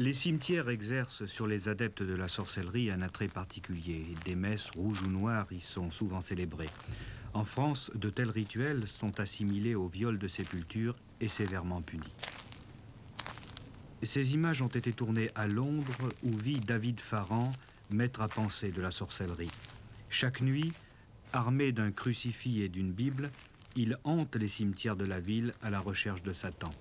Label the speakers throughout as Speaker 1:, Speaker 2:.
Speaker 1: Les cimetières exercent sur les adeptes de la sorcellerie un attrait particulier. Des messes rouges ou noires y sont souvent célébrées. En France, de tels rituels sont assimilés au viol de sépulture et sévèrement punis. Ces images ont été tournées à Londres, où vit David Farran, maître à penser de la sorcellerie. Chaque nuit, armé d'un crucifix et d'une Bible, il hante les cimetières de la ville à la recherche de Satan.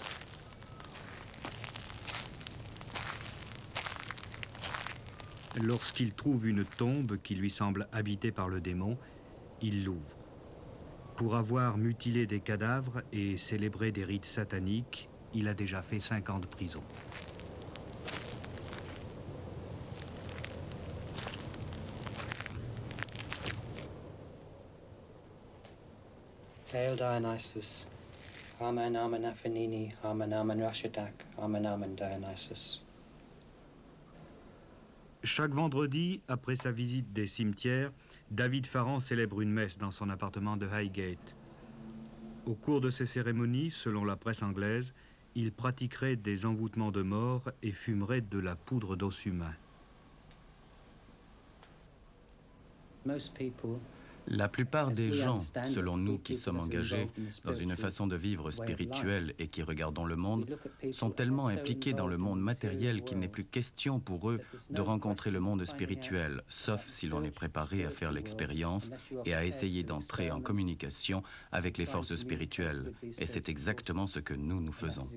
Speaker 1: Lorsqu'il trouve une tombe qui lui semble habitée par le démon, il l'ouvre. Pour avoir mutilé des cadavres et célébré des rites sataniques, il a déjà fait 5 ans de prison.
Speaker 2: Hail Dionysus, Amen Amen Aphanini, Amen Amen Rashadak, Amen Amen Dionysus.
Speaker 1: Chaque vendredi, après sa visite des cimetières, David Farran célèbre une messe dans son appartement de Highgate. Au cours de ces cérémonies, selon la presse anglaise, il pratiquerait des envoûtements de mort et fumerait de la poudre d'os humain.
Speaker 3: La plupart des gens, selon nous qui sommes engagés dans une façon de vivre spirituelle et qui regardons le monde, sont tellement impliqués dans le monde matériel qu'il n'est plus question pour eux de rencontrer le monde spirituel, sauf si l'on est préparé à faire l'expérience et à essayer d'entrer en communication avec les forces spirituelles. Et c'est exactement ce que nous faisons.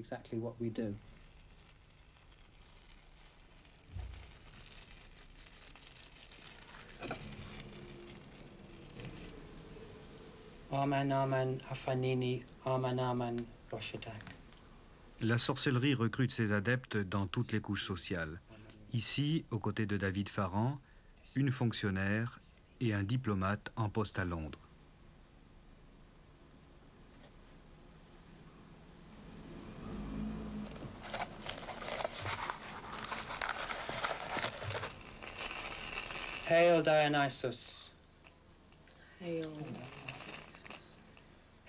Speaker 2: Amen Amen Aphanini, Amen Amen Rashadak.
Speaker 1: La sorcellerie recrute ses adeptes dans toutes les couches sociales. Ici, aux côtés de David Farran, une fonctionnaire et un diplomate en poste à Londres.
Speaker 2: Hail Dionysus.
Speaker 4: Hail.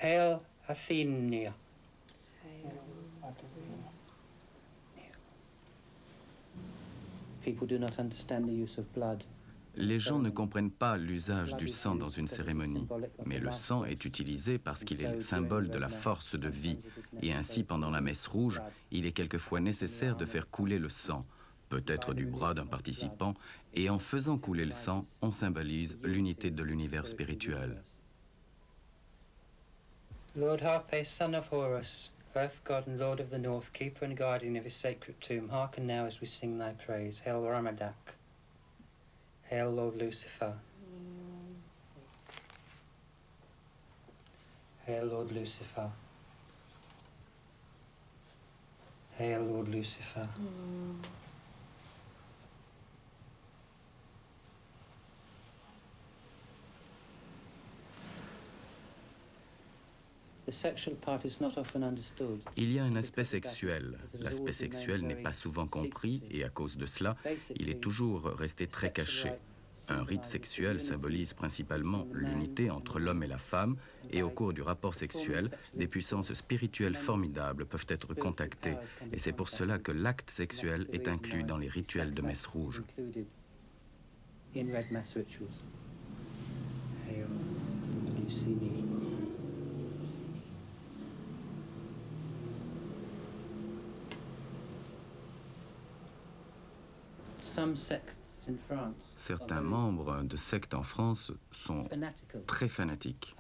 Speaker 2: Hail Athenia. People do not understand the use of blood.
Speaker 3: Les gens ne comprennent pas l'usage du sang dans une cérémonie, mais le sang est utilisé parce qu'il est le symbole de la force de vie, et ainsi pendant la messe rouge, il est quelquefois nécessaire de faire couler le sang, peut-être du bras d'un participant, et en faisant couler le sang, on symbolise l'unité de l'univers spirituel.
Speaker 2: Lord Harpe, son of Horus, earth god and lord of the north, keeper and guardian of his sacred tomb, hearken now as we sing thy praise. Hail Ramadak. Hail Lord Lucifer. Hail Lord Lucifer. Hail Lord Lucifer.
Speaker 3: Il y a un aspect sexuel. L'aspect sexuel n'est pas souvent compris et à cause de cela, il est toujours resté très caché. Un rite sexuel symbolise principalement l'unité entre l'homme et la femme et au cours du rapport sexuel, des puissances spirituelles formidables peuvent être contactées et c'est pour cela que l'acte sexuel est inclus dans les rituels de messe rouge. Certains membres de sectes en France sont très fanatiques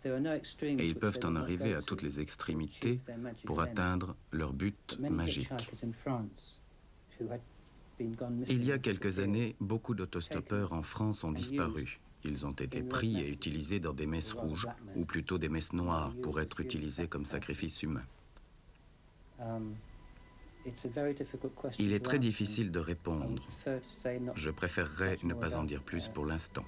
Speaker 3: et ils peuvent en arriver à toutes les extrémités pour atteindre leur but magique. Il y a quelques années, beaucoup d'autostoppeurs en France ont disparu. Ils ont été pris et utilisés dans des messes rouges, ou plutôt des messes noires, pour être utilisés comme sacrifice humain. Il est très difficile de répondre. Je préférerais ne pas en dire plus pour l'instant.